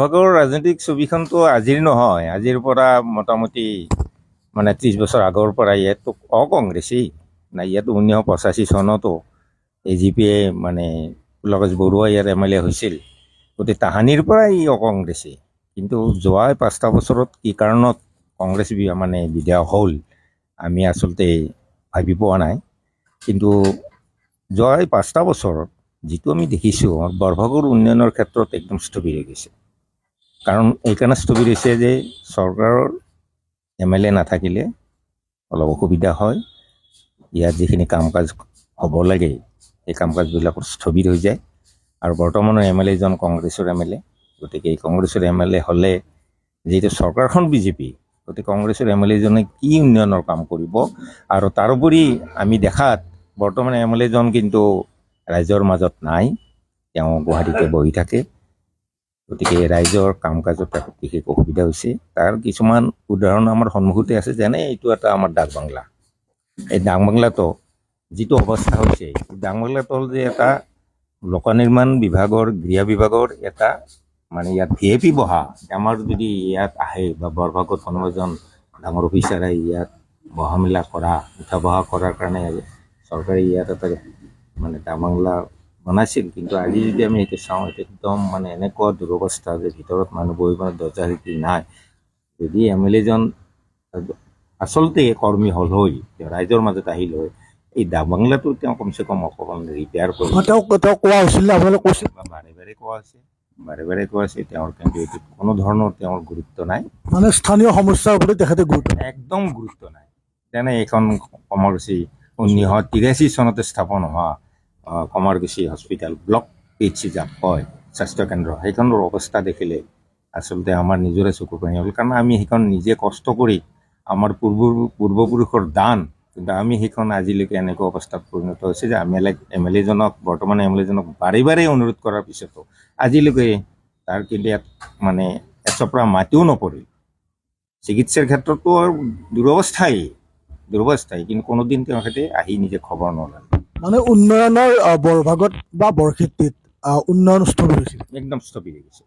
আগৰ ৰাজনৈতিক ছবিখনটো আজিৰ নহয়, আজিৰ পৰা মোটামুটি 30 বছৰ আগৰ পৰা ইয়াতো অকংগ্ৰেছী না ইয়াতো 1985 চনতো AGP পুলকেশ বৰুৱা ইয়াৰ MLA হৈছিল। গতিকে তাহানিৰ পৰাই ই অকংগ্ৰেছী। কিন্তু যোৱা 5টা বছৰত কি কাৰণত কংগ্ৰেছ বিধায়ক হ'ল আমি আচলতে ভাবি পোৱা নাই। কিন্তু যোৱা 5টা বছৰত যিটো আমি দেখিছোঁ বৰভাগৰ উন্নয়নৰ ক্ষেত্ৰত একদম স্থবিৰ হৈ গৈছে। কাৰণ এইকাৰণে স্থবিৰ হৈছে যে চৰকাৰৰ MLA নাথাকিলে অলপ অসুবিধা হয়। ইয়াত যিখিনি কাম কাজ হ'ব লাগে সেই কাম কাজবিলাকত স্থবিৰ হৈ যায়। আৰু বৰ্তমানৰ MLA জন কংগ্ৰেছৰ MLA। গতিকে এই কংগ্ৰেছৰ MLA হ'লে যিহেতু চৰকাৰখন বিজেপি, গতিকে কংগ্ৰেছৰ MLA জনে কি উন্নয়নৰ কাম কৰিব। আৰু তাৰোপৰি আমি দেখাত বৰ্তমান MLA জন কিন্তু ৰাইজৰ মাজত নাই, তেওঁ গুৱাহাটীতে বহি থাকে। গতিকে ৰাইজৰ কাম কাজত বিশেষ অসুবিধা হৈছে। তাৰ কিছুমান উদাহৰণ আমাৰ সন্মুখতে আছে, যেনে এইটো এটা আমাৰ ডাক বাংলা। এই ডাক বাংলাটো যিটো অৱস্থা হৈছে, ডাকবাংলাটো হ'ল যে এটা লোক নিৰ্মাণ বিভাগৰ গৃহ বিভাগৰ এটা ইয়াত VIP বহা। আমাৰ যদি ইয়াত আহে বা বৰভাগত কোনোবা এজন ডাঙৰ অফিচাৰে ইয়াত বহা মেলা কৰা, উঠা বহা কৰাৰ কাৰণে চৰকাৰে ইয়াত এটা ডাক বাংলা বনাইছিল। কিন্তু আজি যদি আমি এইটো চাওঁ, এইটো একদম এনেকুৱা দুৰৱস্থা যে ভিতৰত মানুহ বহিব দৰ্জা খিৰিকী নাই। যদি MLA জন আচলতে কৰ্মী হ'ল হৈ ৰাইজৰ মাজত আহিল হৈ, এই ডাক বাংলাটো তেওঁ কমচে কম অকণমান ৰিপেয়াৰ কৰি কোৱা হৈছিল, আপোনালোকে কৈছিল বাৰে বাৰে কোৱা হৈছে তেওঁৰ, কিন্তু এইটোত কোনো ধৰণৰ তেওঁৰ গুৰুত্ব নাই। স্থানীয় সমস্যাৰ ওপৰত তেখেতে একদম গুৰুত্ব নাই। যেনে এইখন কমাৰকুছি 1983 চনতে স্থাপন হোৱা কমাৰকুছি হস্পিটেল ব্লক PHC যাক কয় স্বাস্থ্যকেন্দ্ৰ, সেইখনৰ অৱস্থা দেখিলে আচলতে আমাৰ নিজৰে চকু পানী হ'ল। কাৰণ আমি সেইখন নিজে কষ্ট কৰি আমাৰ পূৰ্বপুৰুষৰ দান, কিন্তু আমি সেইখন আজিলৈকে এনেকুৱা অৱস্থাত পৰিণত হৈছে যে MLA জনক বৰ্তমান MLA জনক বাৰে বাৰে অনুৰোধ কৰাৰ পিছতো আজিলৈকে তাৰ কিন্তু ইয়াত এচপৰা মাটিও নপৰিল। চিকিৎসাৰ ক্ষেত্ৰতো দুৰৱস্থাই, কিন্তু কোনোদিন তেখেতে আহি নিজে খবৰ নলয়। উন্নয়নৰ বৰভাগত বা বৰক্ষেত্ৰীত উন্নয়ন স্থবিৰ হৈছিল, একদম স্থবিৰ হৈ গৈছে।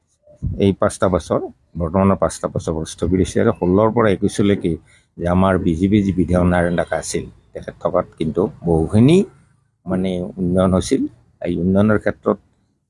এই 5টা বছৰ বৰ্তমানৰ 5টা বছৰ স্থবিৰ হৈছে। আৰু 16ৰ পৰা 21লৈকে যে আমাৰ BJP যি বিধায়ক নাৰায়ণ ডেকা আছিল, তেখেত থকাত কিন্তু বহুখিনি উন্নয়ন হৈছিল। এই উন্নয়নৰ ক্ষেত্ৰত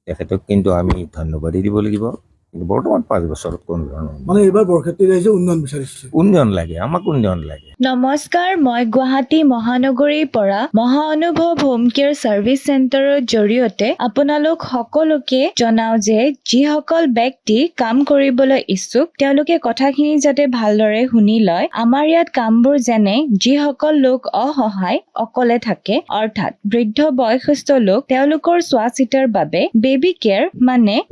তেখেতক কিন্তু আমি ধন্যবাদেই দিব লাগিব। কিন্তু বৰ্তমান 5 বছৰত কোনো ধৰণৰ এইবাৰ বৰক্ষেত্ৰী ৰাইজে উন্নয়ন বিচাৰিছে, উন্নয়ন লাগে, আমাক উন্নয়ন লাগে। নমস্কাৰ, মই গুৱাহাটী মহানগৰীৰ পৰা মহানুভৱ হোম কেয়াৰ ছাৰ্ভিচ চেণ্টাৰৰ জৰিয়তে আপোনালোক সকলোকে জনাও যে যিসকল ব্যক্তি কাম কৰিবলৈ ইচ্ছুক তেওঁলোকে কথাখিনি যাতে ভালদৰে শুনি লয়। আমাৰ ইয়াত কামবোৰ যেনে যিসকল লোক অসহায় অকলে থাকে, অৰ্থাৎ বৃদ্ধ বয়সস্থ লোক, তেওঁলোকৰ চোৱা চিতাৰ বাবে বেবী কেয়াৰ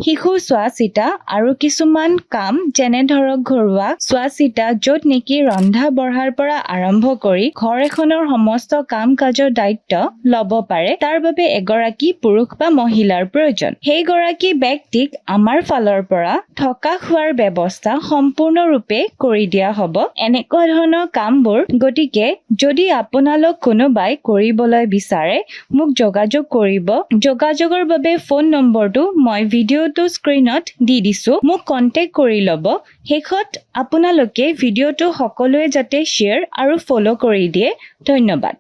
শিশু চোৱা চিতা, আৰু কিছুমান কাম যেনে ধৰক ঘৰুৱা চোৱা চিতা, য'ত নেকি ৰন্ধা বঢ়াৰ পৰা আৰম্ভ কৰি ঘৰ এখনৰ সমস্ত কাম কাজৰ দায়িত্ব ল'ব পাৰে। তাৰ বাবে এগৰাকী পুৰুষ বা মহিলাৰ প্ৰয়োজন। সেইগৰাকী ব্যক্তিক আমাৰ ফালৰ পৰা থকা খোৱাৰ ব্যৱস্থা সম্পূৰ্ণৰূপে কৰি দিয়া হ'ব এনেকুৱা ধৰণৰ কামবোৰ। গতিকে যদি আপোনালোক কোনোবাই কৰিবলৈ বিচাৰে মোক যোগাযোগ কৰিব। যোগাযোগৰ বাবে ফোন নম্বৰটো মই ভিডিঅ'টো স্ক্ৰীনত দি দিছো, মোক কণ্টেক্ট কৰি ল'ব। শেষত আপোনালোকে ভিডিঅ'টো সকলোৱে যাতে শ্বেয়াৰ আৰু ফ'ল' কৰি দিয়ে। ধন্যবাদ।